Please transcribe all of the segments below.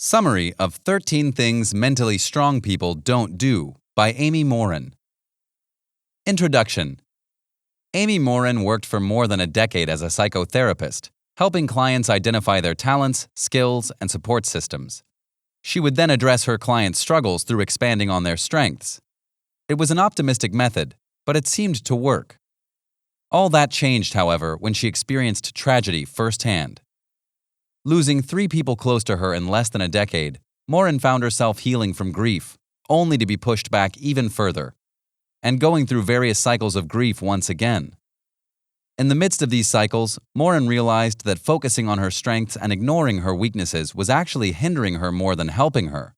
Summary of 13 Things Mentally Strong People Don't Do by Amy Morin. Introduction. Amy Morin worked for more than a decade as a psychotherapist, helping clients identify their talents, skills, and support systems. She would then address her clients' struggles through expanding on their strengths. It was an optimistic method, but it seemed to work. All that changed, however, when she experienced tragedy firsthand. Losing 3 people close to her in less than a decade, Morin found herself healing from grief, only to be pushed back even further, and going through various cycles of grief once again. In the midst of these cycles, Morin realized that focusing on her strengths and ignoring her weaknesses was actually hindering her more than helping her.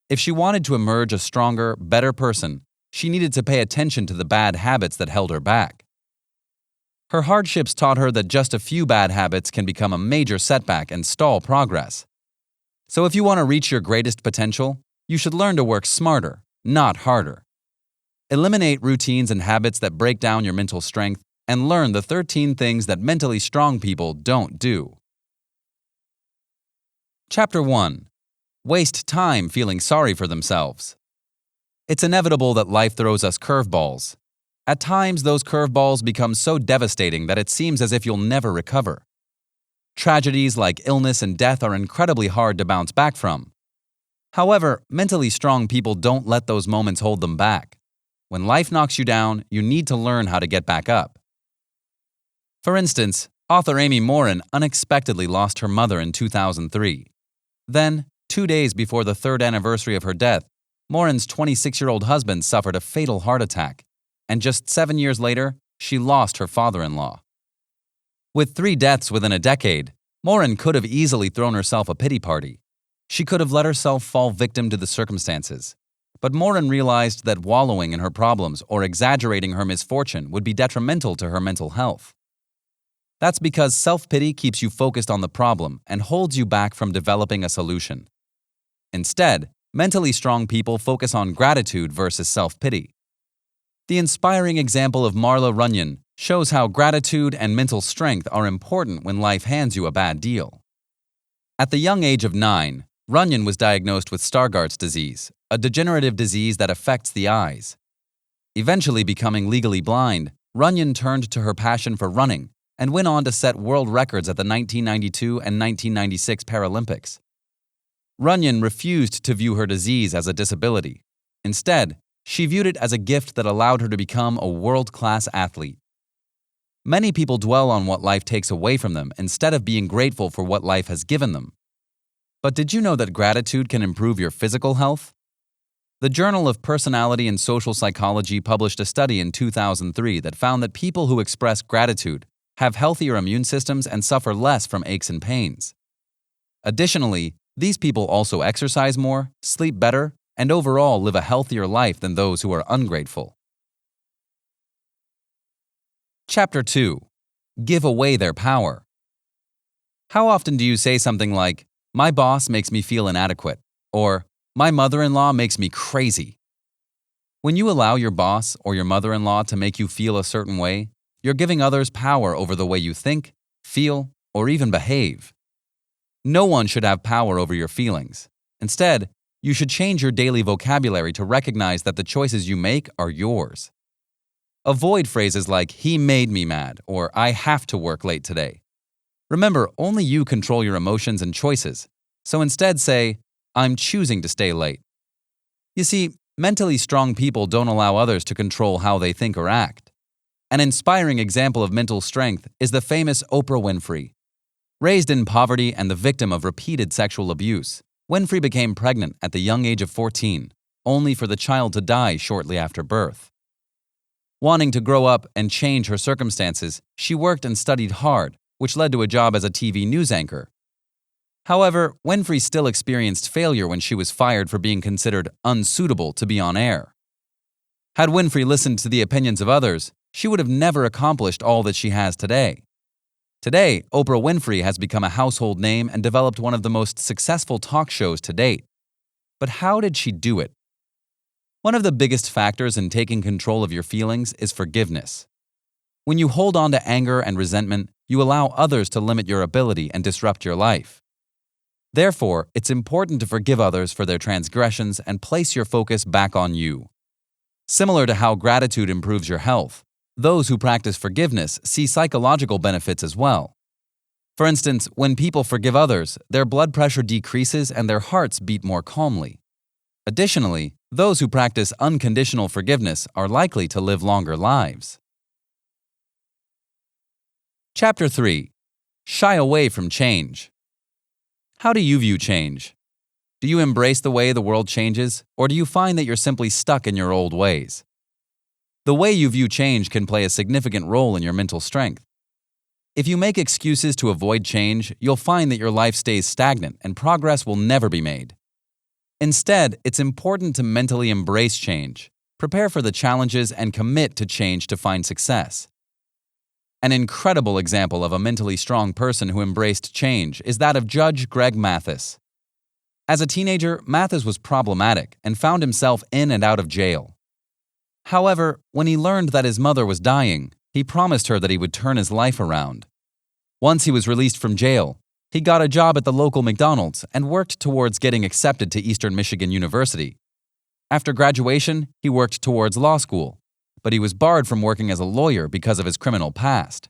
If she wanted to emerge a stronger, better person, she needed to pay attention to the bad habits that held her back. Her hardships taught her that just a few bad habits can become a major setback and stall progress. So if you want to reach your greatest potential, you should learn to work smarter, not harder. Eliminate routines and habits that break down your mental strength and learn the 13 things that mentally strong people don't do. Chapter 1. Waste time feeling sorry for themselves. It's inevitable that life throws us curveballs. At times, those curveballs become so devastating that it seems as if you'll never recover. Tragedies like illness and death are incredibly hard to bounce back from. However, mentally strong people don't let those moments hold them back. When life knocks you down, you need to learn how to get back up. For instance, author Amy Morin unexpectedly lost her mother in 2003. Then, 2 days before the 3rd anniversary of her death, Morin's 26-year-old husband suffered a fatal heart attack. And just 7 years later, she lost her father-in-law. With 3 deaths within a decade, Morin could have easily thrown herself a pity party. She could have let herself fall victim to the circumstances. But Morin realized that wallowing in her problems or exaggerating her misfortune would be detrimental to her mental health. That's because self-pity keeps you focused on the problem and holds you back from developing a solution. Instead, mentally strong people focus on gratitude versus self-pity. The inspiring example of Marla Runyon shows how gratitude and mental strength are important when life hands you a bad deal. At the young age of 9, Runyon was diagnosed with Stargardt's disease, a degenerative disease that affects the eyes. Eventually becoming legally blind, Runyon turned to her passion for running and went on to set world records at the 1992 and 1996 Paralympics. Runyon refused to view her disease as a disability. Instead, she viewed it as a gift that allowed her to become a world-class athlete. Many people dwell on what life takes away from them instead of being grateful for what life has given them. But did you know that gratitude can improve your physical health? The Journal of Personality and Social Psychology published a study in 2003 that found that people who express gratitude have healthier immune systems and suffer less from aches and pains. Additionally, these people also exercise more, sleep better, and overall live a healthier life than those who are ungrateful. Chapter 2. Give away their power. How often do you say something like, "My boss makes me feel inadequate," or "My mother-in-law makes me crazy"? When you allow your boss or your mother-in-law to make you feel a certain way, you're giving others power over the way you think, feel, or even behave. No one should have power over your feelings. Instead, you should change your daily vocabulary to recognize that the choices you make are yours. Avoid phrases like, "He made me mad," or "I have to work late today." Remember, only you control your emotions and choices, so instead say, "I'm choosing to stay late." You see, mentally strong people don't allow others to control how they think or act. An inspiring example of mental strength is the famous Oprah Winfrey. Raised in poverty and the victim of repeated sexual abuse, Winfrey became pregnant at the young age of 14, only for the child to die shortly after birth. Wanting to grow up and change her circumstances, she worked and studied hard, which led to a job as a TV news anchor. However, Winfrey still experienced failure when she was fired for being considered unsuitable to be on air. Had Winfrey listened to the opinions of others, she would have never accomplished all that she has today. Today, Oprah Winfrey has become a household name and developed one of the most successful talk shows to date. But how did she do it? One of the biggest factors in taking control of your feelings is forgiveness. When you hold on to anger and resentment, you allow others to limit your ability and disrupt your life. Therefore, it's important to forgive others for their transgressions and place your focus back on you. Similar to how gratitude improves your health, those who practice forgiveness see psychological benefits as well. For instance, when people forgive others, their blood pressure decreases and their hearts beat more calmly. Additionally, those who practice unconditional forgiveness are likely to live longer lives. Chapter 3. Shy away from change. How do you view change? Do you embrace the way the world changes, or do you find that you're simply stuck in your old ways? The way you view change can play a significant role in your mental strength. If you make excuses to avoid change, you'll find that your life stays stagnant and progress will never be made. Instead, it's important to mentally embrace change, prepare for the challenges, and commit to change to find success. An incredible example of a mentally strong person who embraced change is that of Judge Greg Mathis. As a teenager, Mathis was problematic and found himself in and out of jail. However, when he learned that his mother was dying, he promised her that he would turn his life around. Once he was released from jail, he got a job at the local McDonald's and worked towards getting accepted to Eastern Michigan University. After graduation, he worked towards law school, but he was barred from working as a lawyer because of his criminal past.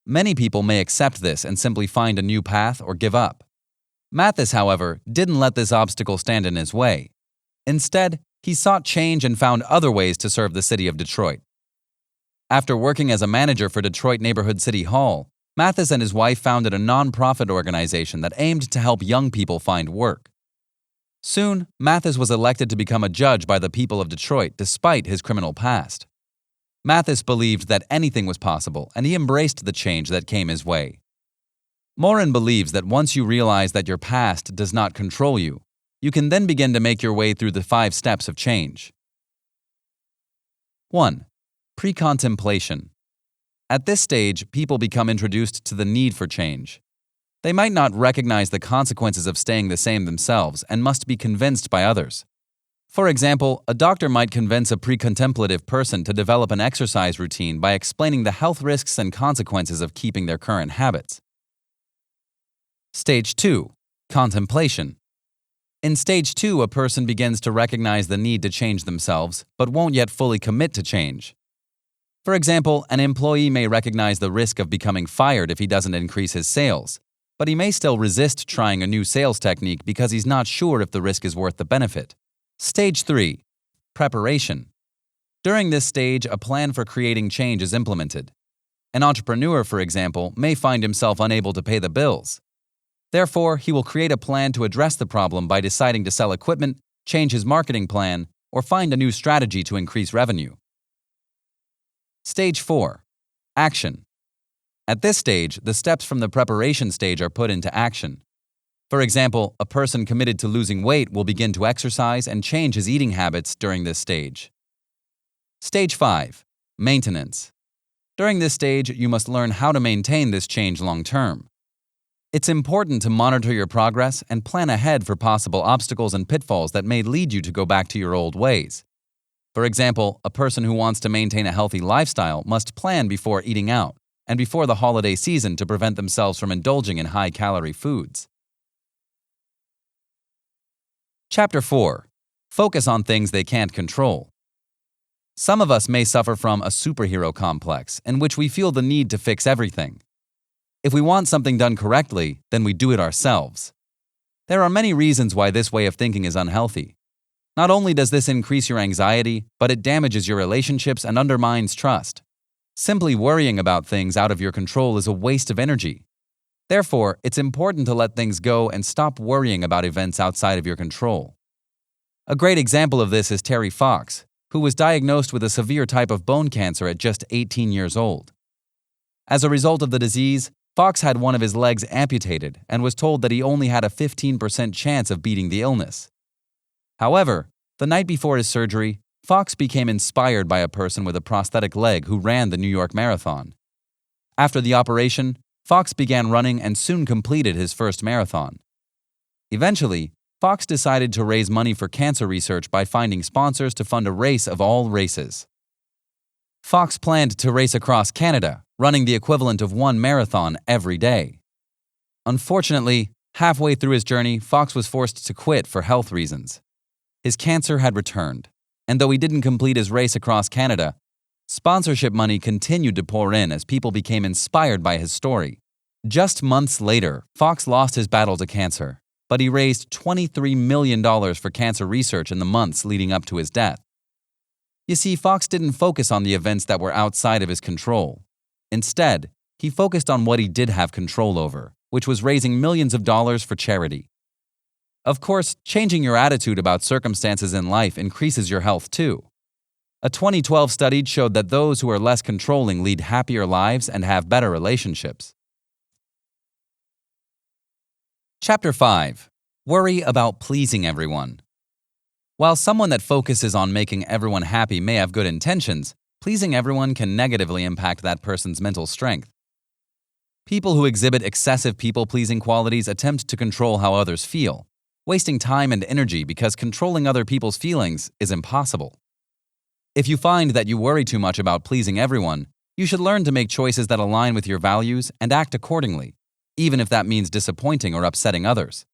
Many people may accept this and simply find a new path or give up. Mathis, however, didn't let this obstacle stand in his way. Instead, he sought change and found other ways to serve the city of Detroit. After working as a manager for Detroit Neighborhood City Hall, Mathis and his wife founded a nonprofit organization that aimed to help young people find work. Soon, Mathis was elected to become a judge by the people of Detroit despite his criminal past. Mathis believed that anything was possible, and he embraced the change that came his way. Morin believes that once you realize that your past does not control you, you can then begin to make your way through the 5 steps of change. 1. Pre-contemplation. At this stage, people become introduced to the need for change. They might not recognize the consequences of staying the same themselves and must be convinced by others. For example, a doctor might convince a pre-contemplative person to develop an exercise routine by explaining the health risks and consequences of keeping their current habits. Stage 2. Contemplation. In Stage 2, a person begins to recognize the need to change themselves, but won't yet fully commit to change. For example, an employee may recognize the risk of becoming fired if he doesn't increase his sales, but he may still resist trying a new sales technique because he's not sure if the risk is worth the benefit. Stage 3. Preparation. During this stage, a plan for creating change is implemented. An entrepreneur, for example, may find himself unable to pay the bills. Therefore, he will create a plan to address the problem by deciding to sell equipment, change his marketing plan, or find a new strategy to increase revenue. Stage 4. Action. At this stage, the steps from the preparation stage are put into action. For example, a person committed to losing weight will begin to exercise and change his eating habits during this stage. Stage 5. Maintenance. During this stage, you must learn how to maintain this change long term. It's important to monitor your progress and plan ahead for possible obstacles and pitfalls that may lead you to go back to your old ways. For example, a person who wants to maintain a healthy lifestyle must plan before eating out and before the holiday season to prevent themselves from indulging in high-calorie foods. Chapter 4. Focus on things they can't control. Some of us may suffer from a superhero complex in which we feel the need to fix everything. If we want something done correctly, then we do it ourselves. There are many reasons why this way of thinking is unhealthy. Not only does this increase your anxiety, but it damages your relationships and undermines trust. Simply worrying about things out of your control is a waste of energy. Therefore, it's important to let things go and stop worrying about events outside of your control. A great example of this is Terry Fox, who was diagnosed with a severe type of bone cancer at just 18 years old. As a result of the disease, Fox had one of his legs amputated and was told that he only had a 15% chance of beating the illness. However, the night before his surgery, Fox became inspired by a person with a prosthetic leg who ran the New York Marathon. After the operation, Fox began running and soon completed his first marathon. Eventually, Fox decided to raise money for cancer research by finding sponsors to fund a race of all races. Fox planned to race across Canada, running the equivalent of 1 marathon every day. Unfortunately, Halfway through his journey, Fox was forced to quit for health reasons. His cancer had returned, and though he didn't complete his race across Canada, sponsorship money continued to pour in as people became inspired by his story. Just months later, Fox lost his battle to cancer, but he raised $23 million for cancer research in the months leading up to his death. You see, Fox didn't focus on the events that were outside of his control. Instead, he focused on what he did have control over, which was raising millions of dollars for charity. Of course, changing your attitude about circumstances in life increases your health too. A 2012 study showed that those who are less controlling lead happier lives and have better relationships. Chapter 5. Worry about pleasing everyone. While someone that focuses on making everyone happy may have good intentions, pleasing everyone can negatively impact that person's mental strength. People who exhibit excessive people-pleasing qualities attempt to control how others feel, wasting time and energy because controlling other people's feelings is impossible. If you find that you worry too much about pleasing everyone, you should learn to make choices that align with your values and act accordingly, even if that means disappointing or upsetting others.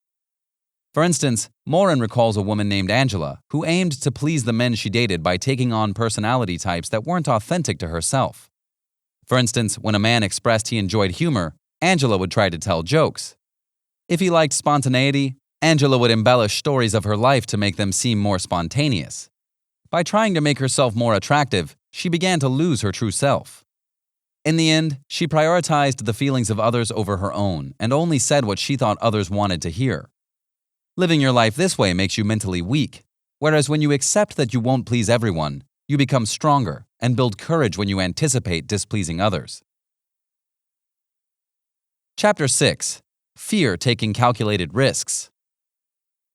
For instance, Morin recalls a woman named Angela who aimed to please the men she dated by taking on personality types that weren't authentic to herself. For instance, when a man expressed he enjoyed humor, Angela would try to tell jokes. If he liked spontaneity, Angela would embellish stories of her life to make them seem more spontaneous. By trying to make herself more attractive, she began to lose her true self. In the end, she prioritized the feelings of others over her own and only said what she thought others wanted to hear. Living your life this way makes you mentally weak, whereas when you accept that you won't please everyone, you become stronger and build courage when you anticipate displeasing others. Chapter 6. Fear taking calculated risks.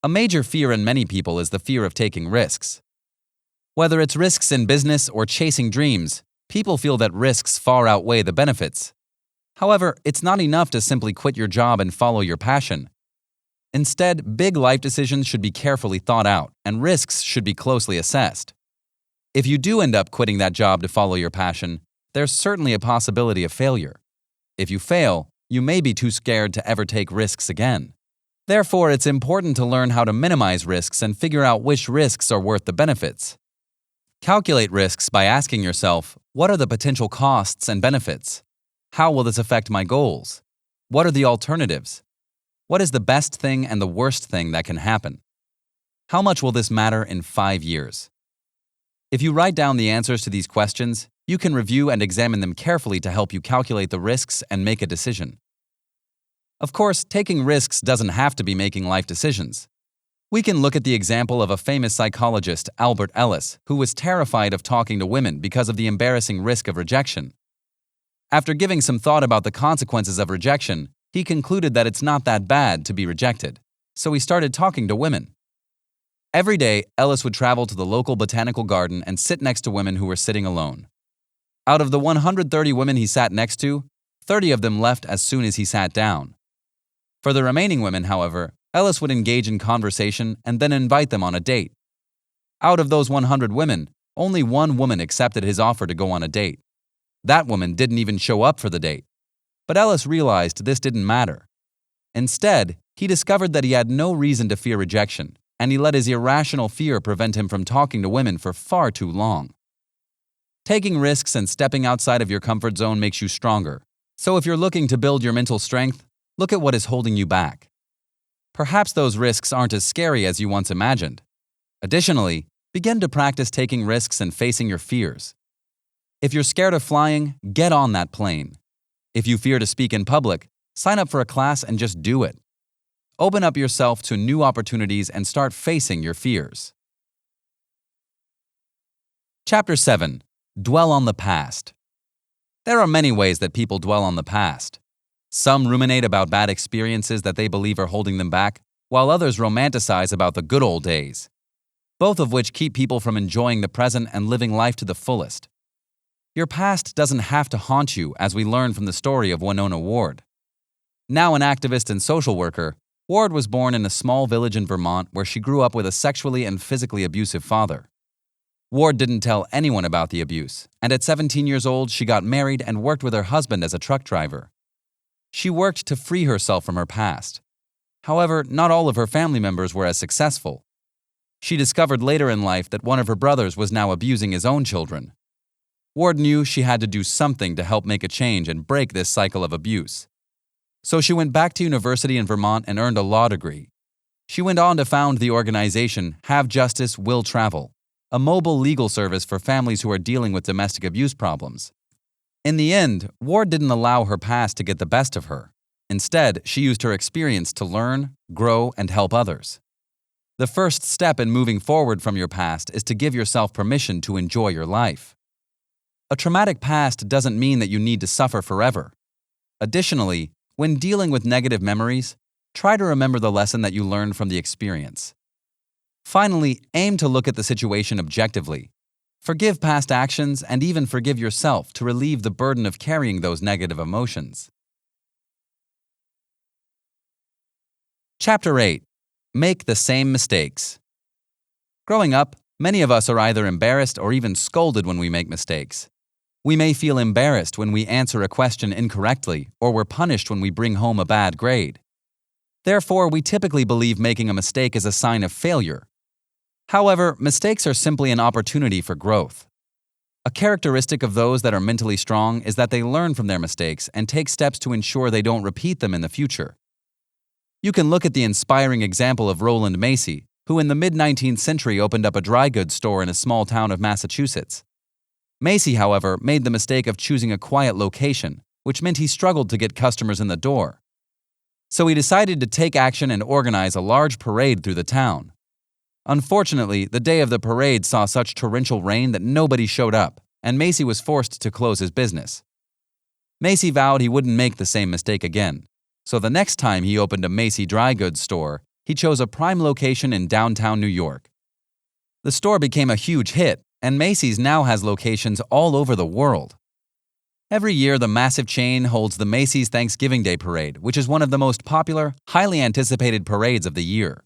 A major fear in many people is the fear of taking risks. Whether it's risks in business or chasing dreams, people feel that risks far outweigh the benefits. However, it's not enough to simply quit your job and follow your passion. Instead, big life decisions should be carefully thought out, and risks should be closely assessed. If you do end up quitting that job to follow your passion, there's certainly a possibility of failure. If you fail, you may be too scared to ever take risks again. Therefore, it's important to learn how to minimize risks and figure out which risks are worth the benefits. Calculate risks by asking yourself, what are the potential costs and benefits? How will this affect my goals? What are the alternatives? What is the best thing and the worst thing that can happen? How much will this matter in 5 years? If you write down the answers to these questions, you can review and examine them carefully to help you calculate the risks and make a decision. Of course, taking risks doesn't have to be making life decisions. We can look at the example of a famous psychologist, Albert Ellis, who was terrified of talking to women because of the embarrassing risk of rejection. After giving some thought about the consequences of rejection, he concluded that it's not that bad to be rejected, so he started talking to women. Every day, Ellis would travel to the local botanical garden and sit next to women who were sitting alone. Out of the 130 women he sat next to, 30 of them left as soon as he sat down. For the remaining women, however, Ellis would engage in conversation and then invite them on a date. Out of those 100 women, only one woman accepted his offer to go on a date. That woman didn't even show up for the date. But Ellis realized this didn't matter. Instead, he discovered that he had no reason to fear rejection, and he let his irrational fear prevent him from talking to women for far too long. Taking risks and stepping outside of your comfort zone makes you stronger. So if you're looking to build your mental strength, look at what is holding you back. Perhaps those risks aren't as scary as you once imagined. Additionally, begin to practice taking risks and facing your fears. If you're scared of flying, get on that plane. If you fear to speak in public, sign up for a class and just do it. Open up yourself to new opportunities and start facing your fears. Chapter 7. Dwell on the past. There are many ways that people dwell on the past. Some ruminate about bad experiences that they believe are holding them back, while others romanticize about the good old days, both of which keep people from enjoying the present and living life to the fullest. Your past doesn't have to haunt you, as we learn from the story of Winona Ward. Now an activist and social worker, Ward was born in a small village in Vermont where she grew up with a sexually and physically abusive father. Ward didn't tell anyone about the abuse, and at 17 years old, she got married and worked with her husband as a truck driver. She worked to free herself from her past. However, not all of her family members were as successful. She discovered later in life that one of her brothers was now abusing his own children. Ward knew she had to do something to help make a change and break this cycle of abuse. So she went back to university in Vermont and earned a law degree. She went on to found the organization Have Justice, Will Travel, a mobile legal service for families who are dealing with domestic abuse problems. In the end, Ward didn't allow her past to get the best of her. Instead, she used her experience to learn, grow, and help others. The first step in moving forward from your past is to give yourself permission to enjoy your life. A traumatic past doesn't mean that you need to suffer forever. Additionally, when dealing with negative memories, try to remember the lesson that you learned from the experience. Finally, aim to look at the situation objectively. Forgive past actions and even forgive yourself to relieve the burden of carrying those negative emotions. Chapter 8. Make the same mistakes. Growing up, many of us are either embarrassed or even scolded when we make mistakes. We may feel embarrassed when we answer a question incorrectly, or we're punished when we bring home a bad grade. Therefore, we typically believe making a mistake is a sign of failure. However, mistakes are simply an opportunity for growth. A characteristic of those that are mentally strong is that they learn from their mistakes and take steps to ensure they don't repeat them in the future. You can look at the inspiring example of Roland Macy, who in the mid-19th century opened up a dry goods store in a small town of Massachusetts. Macy, however, made the mistake of choosing a quiet location, which meant he struggled to get customers in the door. So he decided to take action and organize a large parade through the town. Unfortunately, the day of the parade saw such torrential rain that nobody showed up, and Macy was forced to close his business. Macy vowed he wouldn't make the same mistake again, so the next time he opened a Macy dry goods store, he chose a prime location in downtown New York. The store became a huge hit, and Macy's now has locations all over the world. Every year, the massive chain holds the Macy's Thanksgiving Day Parade, which is one of the most popular, highly anticipated parades of the year.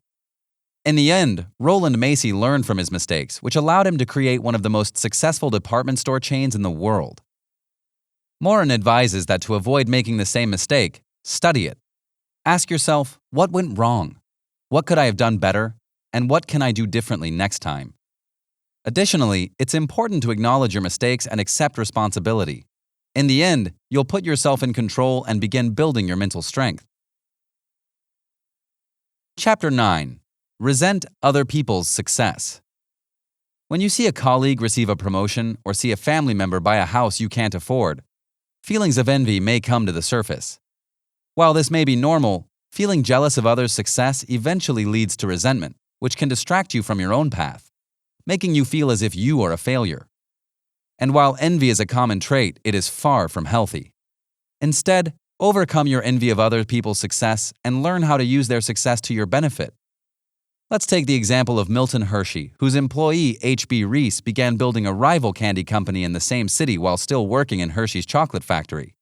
In the end, Roland Macy learned from his mistakes, which allowed him to create one of the most successful department store chains in the world. Morin advises that to avoid making the same mistake, study it. Ask yourself, what went wrong? What could I have done better? And what can I do differently next time? Additionally, it's important to acknowledge your mistakes and accept responsibility. In the end, you'll put yourself in control and begin building your mental strength. Chapter 9. Resent other people's success. When you see a colleague receive a promotion or see a family member buy a house you can't afford, feelings of envy may come to the surface. While this may be normal, feeling jealous of others' success eventually leads to resentment, which can distract you from your own path, making you feel as if you are a failure. And while envy is a common trait, it is far from healthy. Instead, overcome your envy of other people's success and learn how to use their success to your benefit. Let's take the example of Milton Hershey, whose employee H.B. Reese began building a rival candy company in the same city while still working in Hershey's chocolate factory.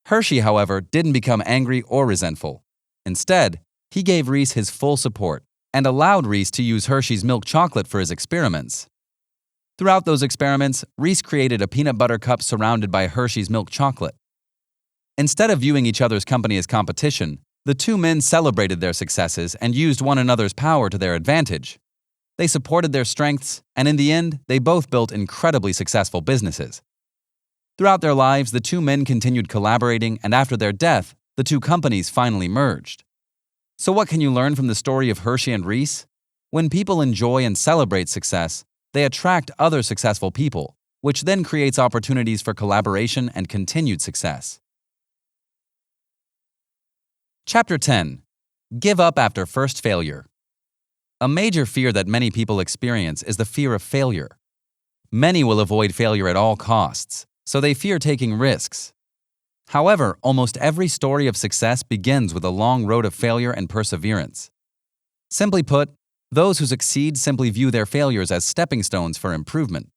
Hershey, however, didn't become angry or resentful. Instead, he gave Reese his full support and allowed Reese to use Hershey's milk chocolate for his experiments. Throughout those experiments, Reese created a peanut butter cup surrounded by Hershey's milk chocolate. Instead of viewing each other's company as competition, the two men celebrated their successes and used one another's power to their advantage. They supported their strengths, and in the end, they both built incredibly successful businesses. Throughout their lives, the two men continued collaborating, and after their death, the two companies finally merged. So what can you learn from the story of Hershey and Reese? When people enjoy and celebrate success, they attract other successful people, which then creates opportunities for collaboration and continued success. Chapter 10. Give up after first failure. A major fear that many people experience is the fear of failure. Many will avoid failure at all costs, so they fear taking risks. However, almost every story of success begins with a long road of failure and perseverance. Simply put, those who succeed simply view their failures as stepping stones for improvement.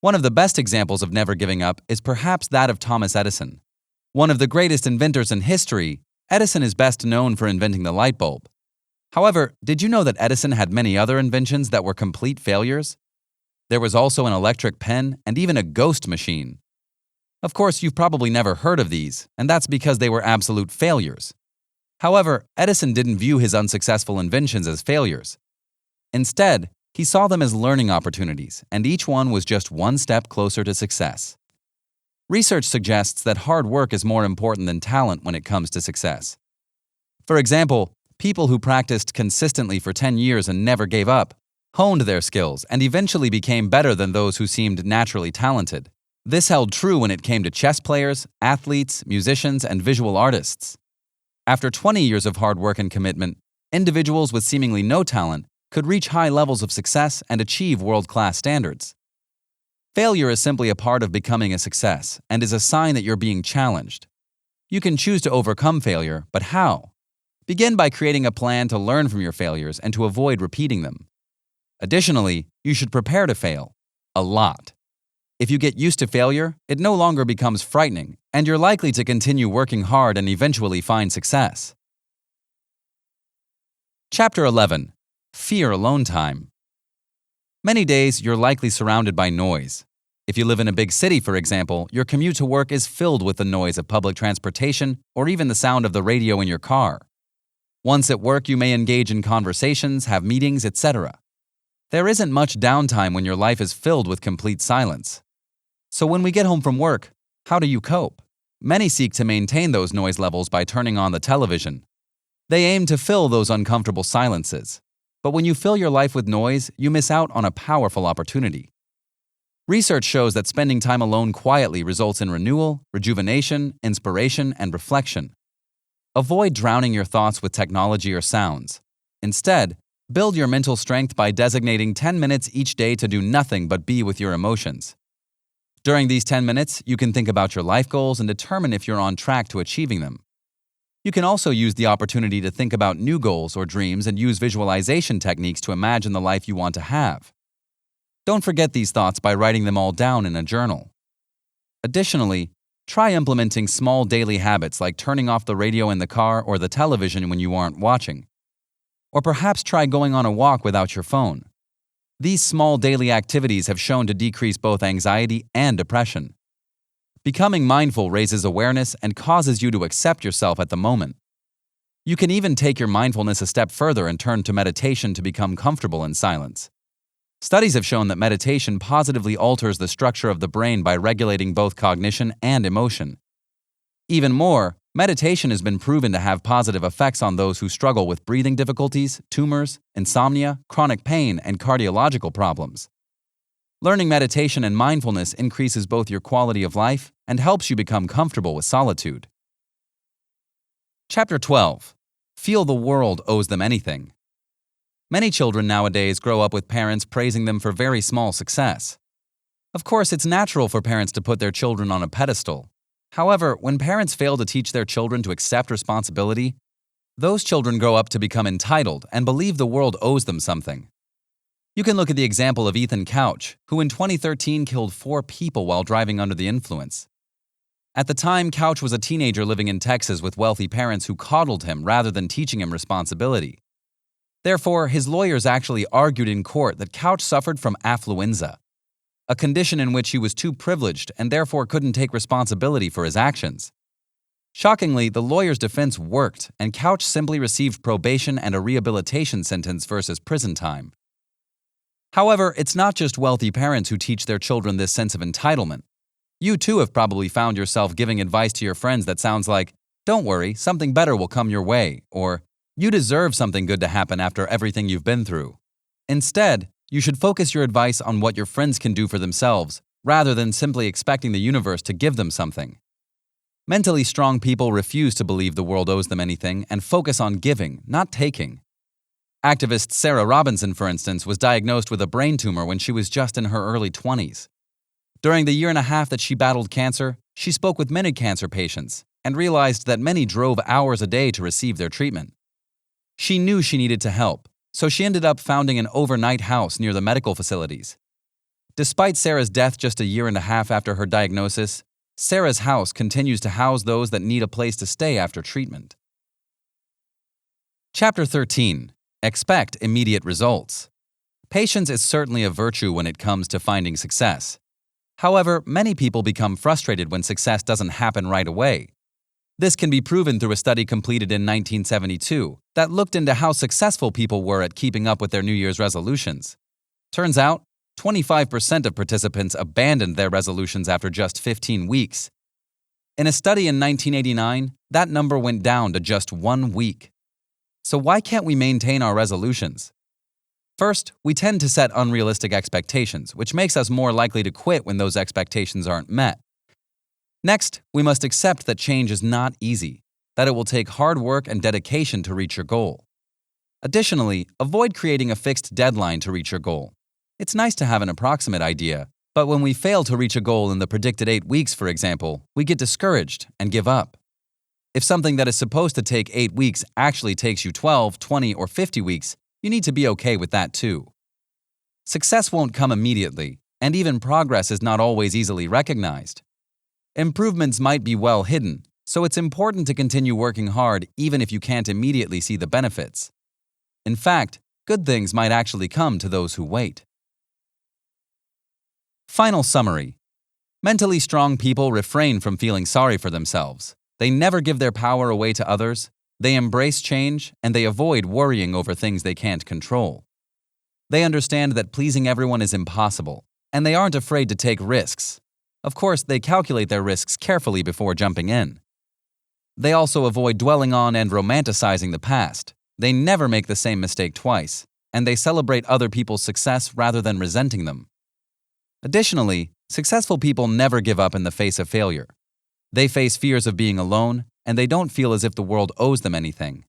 One of the best examples of never giving up is perhaps that of Thomas Edison. One of the greatest inventors in history, Edison is best known for inventing the light bulb. However, did you know that Edison had many other inventions that were complete failures? There was also an electric pen and even a ghost machine. Of course, you've probably never heard of these, and that's because they were absolute failures. However, Edison didn't view his unsuccessful inventions as failures. Instead, he saw them as learning opportunities, and each one was just one step closer to success. Research suggests that hard work is more important than talent when it comes to success. For example, people who practiced consistently for 10 years and never gave up honed their skills and eventually became better than those who seemed naturally talented. This held true when it came to chess players, athletes, musicians, and visual artists. After 20 years of hard work and commitment, individuals with seemingly no talent could reach high levels of success and achieve world-class standards. Failure is simply a part of becoming a success and is a sign that you're being challenged. You can choose to overcome failure, but how? Begin by creating a plan to learn from your failures and to avoid repeating them. Additionally, you should prepare to fail. A lot. If you get used to failure, it no longer becomes frightening, and you're likely to continue working hard and eventually find success. Chapter 11. Fear alone time. Many days, you're likely surrounded by noise. If you live in a big city, for example, your commute to work is filled with the noise of public transportation or even the sound of the radio in your car. Once at work, you may engage in conversations, have meetings, etc. There isn't much downtime when your life is filled with complete silence. So when we get home from work, how do you cope? Many seek to maintain those noise levels by turning on the television. They aim to fill those uncomfortable silences. But when you fill your life with noise, you miss out on a powerful opportunity. Research shows that spending time alone quietly results in renewal, rejuvenation, inspiration, and reflection. Avoid drowning your thoughts with technology or sounds. Instead, build your mental strength by designating 10 minutes each day to do nothing but be with your emotions. During these 10 minutes, you can think about your life goals and determine if you're on track to achieving them. You can also use the opportunity to think about new goals or dreams and use visualization techniques to imagine the life you want to have. Don't forget these thoughts by writing them all down in a journal. Additionally, try implementing small daily habits like turning off the radio in the car or the television when you aren't watching. Or perhaps try going on a walk without your phone. These small daily activities have shown to decrease both anxiety and depression. Becoming mindful raises awareness and causes you to accept yourself at the moment. You can even take your mindfulness a step further and turn to meditation to become comfortable in silence. Studies have shown that meditation positively alters the structure of the brain by regulating both cognition and emotion. Even more, meditation has been proven to have positive effects on those who struggle with breathing difficulties, tumors, insomnia, chronic pain, and cardiological problems. Learning meditation and mindfulness increases both your quality of life and helps you become comfortable with solitude. Chapter 12. Feel the world owes them anything. Many children nowadays grow up with parents praising them for very small success. Of course, it's natural for parents to put their children on a pedestal. However, when parents fail to teach their children to accept responsibility, those children grow up to become entitled and believe the world owes them something. You can look at the example of Ethan Couch, who in 2013 killed 4 people while driving under the influence. At the time, Couch was a teenager living in Texas with wealthy parents who coddled him rather than teaching him responsibility. Therefore, his lawyers actually argued in court that Couch suffered from affluenza, a condition in which he was too privileged and therefore couldn't take responsibility for his actions. Shockingly, the lawyer's defense worked, and Couch simply received probation and a rehabilitation sentence versus prison time. However, it's not just wealthy parents who teach their children this sense of entitlement. You too have probably found yourself giving advice to your friends that sounds like, "Don't worry, something better will come your way," or "You deserve something good to happen after everything you've been through." Instead, you should focus your advice on what your friends can do for themselves, rather than simply expecting the universe to give them something. Mentally strong people refuse to believe the world owes them anything and focus on giving, not taking. Activist Sarah Robinson, for instance, was diagnosed with a brain tumor when she was just in her early 20s. During the year and a half that she battled cancer, she spoke with many cancer patients and realized that many drove hours a day to receive their treatment. She knew she needed to help, so she ended up founding an overnight house near the medical facilities. Despite Sarah's death just a year and a half after her diagnosis, Sarah's house continues to house those that need a place to stay after treatment. Chapter 13. Expect immediate results. Patience is certainly a virtue when it comes to finding success. However, many people become frustrated when success doesn't happen right away. This can be proven through a study completed in 1972 that looked into how successful people were at keeping up with their New Year's resolutions. Turns out, 25% of participants abandoned their resolutions after just 15 weeks. In a study in 1989, that number went down to just 1 week. So why can't we maintain our resolutions? First, we tend to set unrealistic expectations, which makes us more likely to quit when those expectations aren't met. Next, we must accept that change is not easy, that it will take hard work and dedication to reach your goal. Additionally, avoid creating a fixed deadline to reach your goal. It's nice to have an approximate idea, but when we fail to reach a goal in the predicted 8 weeks, for example, we get discouraged and give up. If something that is supposed to take 8 weeks actually takes you 12, 20, or 50 weeks, you need to be okay with that too. Success won't come immediately, and even progress is not always easily recognized. Improvements might be well hidden, so it's important to continue working hard even if you can't immediately see the benefits. In fact, good things might actually come to those who wait. Final summary. Mentally strong people refrain from feeling sorry for themselves. They never give their power away to others. They embrace change, and they avoid worrying over things they can't control. They understand that pleasing everyone is impossible, and they aren't afraid to take risks. Of course, they calculate their risks carefully before jumping in. They also avoid dwelling on and romanticizing the past. They never make the same mistake twice, and they celebrate other people's success rather than resenting them. Additionally, successful people never give up in the face of failure. They face fears of being alone, and they don't feel as if the world owes them anything.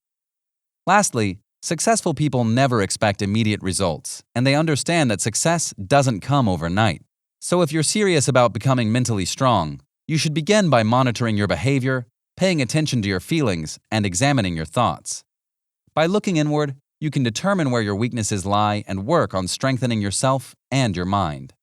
Lastly, successful people never expect immediate results, and they understand that success doesn't come overnight. So if you're serious about becoming mentally strong, you should begin by monitoring your behavior, paying attention to your feelings, and examining your thoughts. By looking inward, you can determine where your weaknesses lie and work on strengthening yourself and your mind.